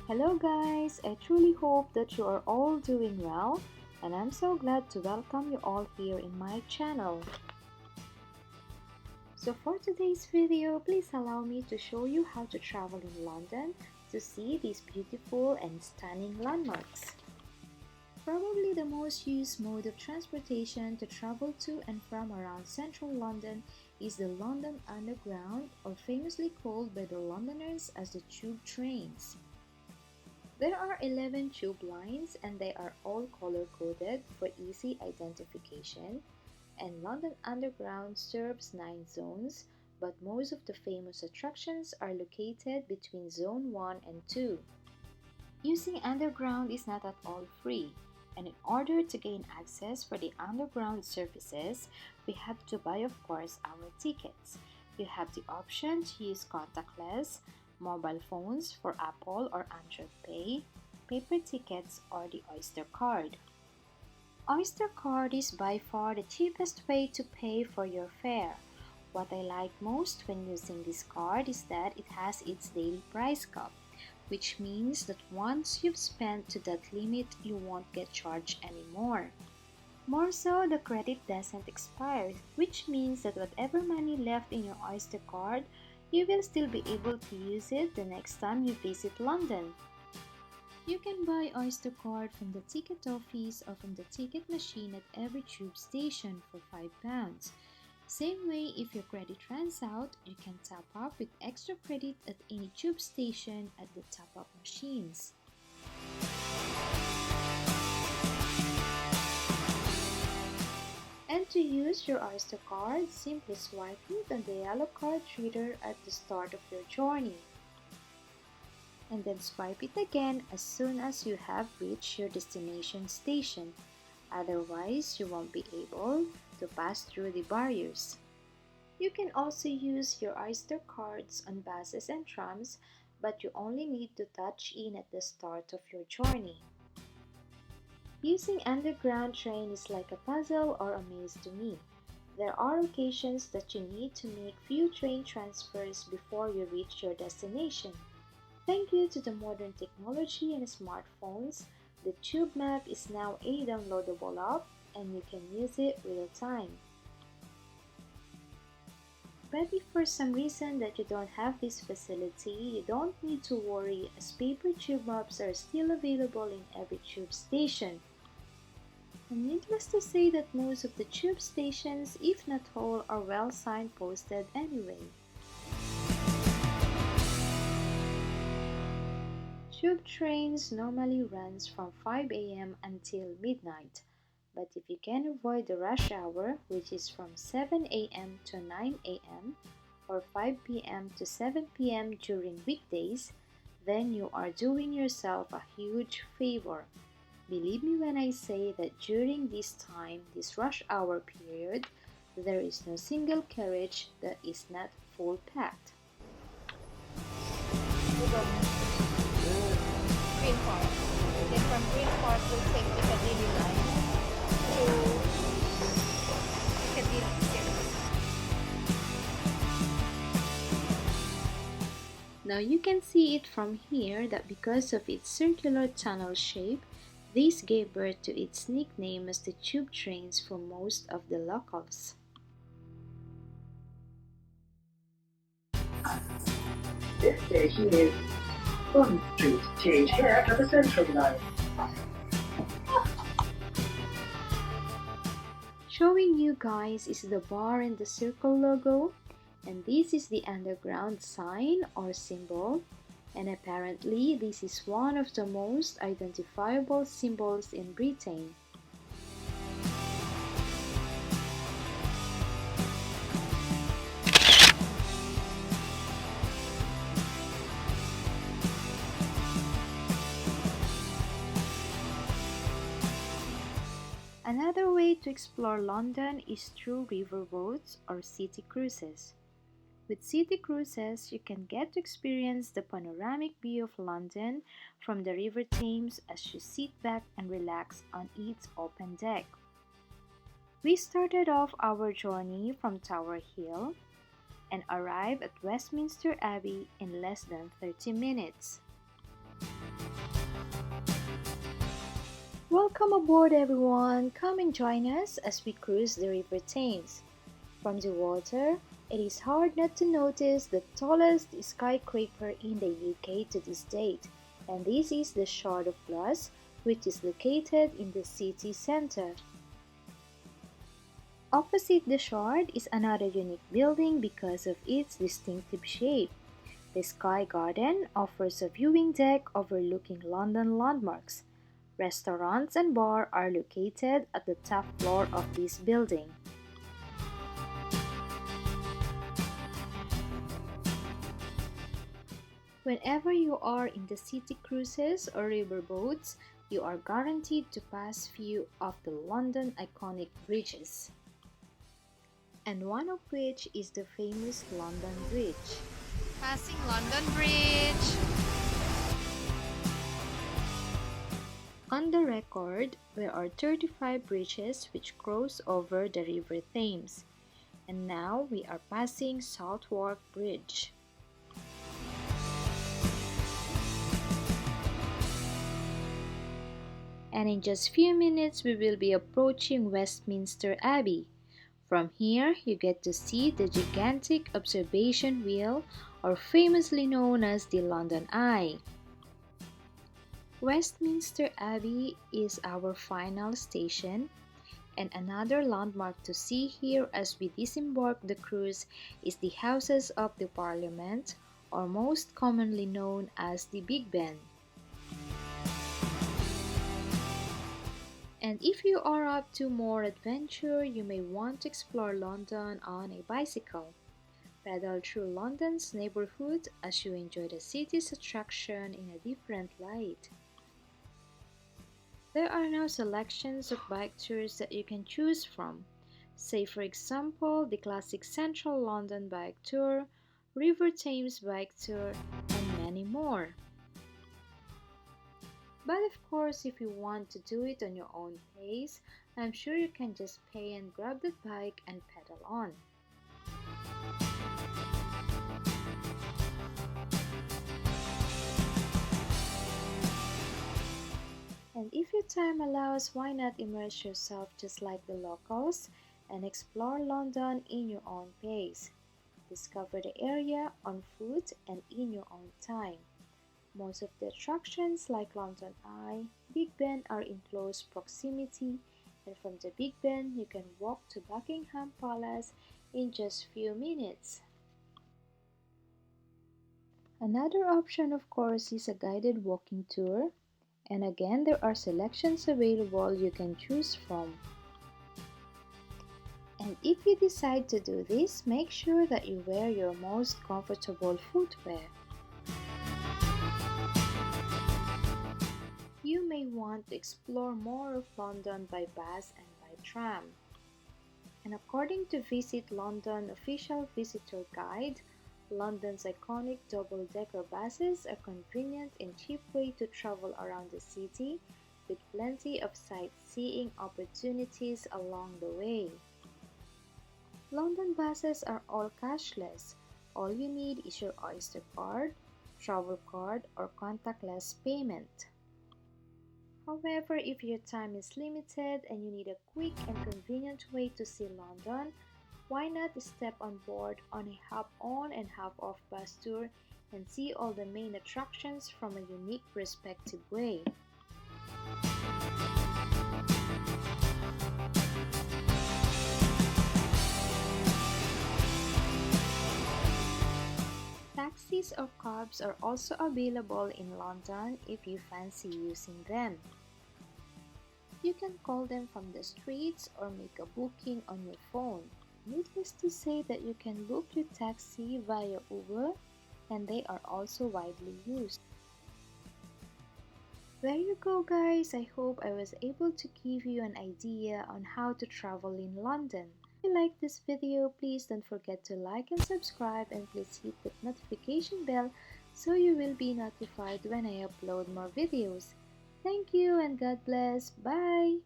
Hello guys, I truly hope that you are all doing well, and I'm so glad to welcome you all here in my channel. So for today's video, please allow me to show you how to travel in London to see these beautiful and stunning landmarks. Probably the most used mode of transportation to travel to and from around central London is the London Underground, or famously called by the Londoners as the tube trains. There are 11 tube lines and they are all color-coded for easy identification, and London Underground serves 9 zones, but most of the famous attractions are located between Zone 1 and 2. Using Underground is not at all free, and in order to gain access for the Underground services, we have to buy, of course, our tickets. You have the option to use Contactless, mobile phones for Apple or Android Pay, paper tickets, or the Oyster Card. Oyster Card is by far the cheapest way to pay for your fare. What I like most when using this card is that it has its daily price cap, which means that once you've spent to that limit, you won't get charged anymore. More so, the credit doesn't expire, which means that whatever money left in your Oyster Card, you will still be able to use it the next time you visit London. You can buy Oyster Card from the ticket office or from the ticket machine at every tube station for £5. Same way, if your credit runs out, you can top up with extra credit at any tube station at the top-up machines. And to use your Oyster Card, simply swipe it on the yellow card reader at the start of your journey. And then swipe it again as soon as you have reached your destination station. Otherwise, you won't be able to pass through the barriers. You can also use your Oyster Cards on buses and trams, but you only need to touch in at the start of your journey. Using Underground train is like a puzzle or a maze to me. There are occasions that you need to make few train transfers before you reach your destination. Thank you to the modern technology and smartphones, the Tube Map is now a downloadable app and you can use it real time. But if for some reason that you don't have this facility, you don't need to worry, as paper tube maps are still available in every tube station. And needless to say that most of the tube stations, if not all, are well signposted anyway. Tube trains normally runs from 5 AM until midnight, but if you can avoid the rush hour, which is from 7 AM to 9 AM or 5 PM to 7 PM during weekdays, then you are doing yourself a huge favor. Believe me when I say that during this time, this rush hour period, there is no single carriage that is not full packed. Green Park. Then from Green Park, we'll take Piccadilly line to Piccadilly Circus. Now you can see it from here that because of its circular tunnel shape, this gave birth to its nickname as the tube trains for most of the locals. This station is Bond Street. Change here at the Central line. Showing you guys is the bar and the circle logo, and this is the Underground sign or symbol, and apparently this is one of the most identifiable symbols in Britain. Another way to explore London is through river boats or city cruises. With city cruises, you can get to experience the panoramic view of London from the River Thames as you sit back and relax on its open deck. We started off our journey from Tower Hill and arrived at Westminster Abbey in less than 30 minutes. Welcome aboard everyone, come and join us as we cruise the River Thames. From the water, it is hard not to notice the tallest skyscraper in the UK to this date, and this is the Shard of Glass, which is located in the city centre. Opposite the Shard is another unique building because of its distinctive shape. The Sky Garden offers a viewing deck overlooking London landmarks. Restaurants and bars are located at the top floor of this building. Whenever you are in the city cruises or river boats, you are guaranteed to pass few of the London iconic bridges, and one of which is the famous London Bridge. Passing London Bridge. On the record, there are 35 bridges which cross over the River Thames, and now we are passing Southwark Bridge. And in just few minutes we will be approaching Westminster Abbey. From here you get to see the gigantic observation wheel, or famously known as the London Eye. Westminster Abbey is our final station, and another landmark to see here as we disembark the cruise is the Houses of the Parliament, or most commonly known as the Big Ben. And if you are up to more adventure, you may want to explore London on a bicycle. Pedal through London's neighborhood as you enjoy the city's attraction in a different light. There are now selections of bike tours that you can choose from. Say for example, the classic Central London bike tour, River Thames bike tour, and many more. But of course, if you want to do it on your own pace, I'm sure you can just pay and grab the bike and pedal on. And if your time allows, why not immerse yourself just like the locals and explore London in your own pace. Discover the area on foot and in your own time. Most of the attractions like London Eye, Big Ben are in close proximity, and from the Big Ben you can walk to Buckingham Palace in just few minutes. Another option of course is a guided walking tour, and again there are selections available you can choose from. And if you decide to do this, make sure that you wear your most comfortable footwear. You may want to explore more of London by bus and by tram. And according to Visit London official visitor guide, London's iconic double-decker buses are convenient and cheap way to travel around the city, with plenty of sightseeing opportunities along the way. London buses are all cashless. All you need is your Oyster Card, Travelcard, or contactless payment. However, if your time is limited and you need a quick and convenient way to see London, why not step on board on a half-on and half-off bus tour and see all the main attractions from a unique perspective way. Taxis or cabs are also available in London if you fancy using them. You can call them from the streets or make a booking on your phone. Needless to say that you can book your taxi via Uber, and they are also widely used. There you go guys, I hope I was able to give you an idea on how to travel in London. If you like this video, please don't forget to like and subscribe, and please hit that notification bell so you will be notified when I upload more videos. Thank you and God bless. Bye!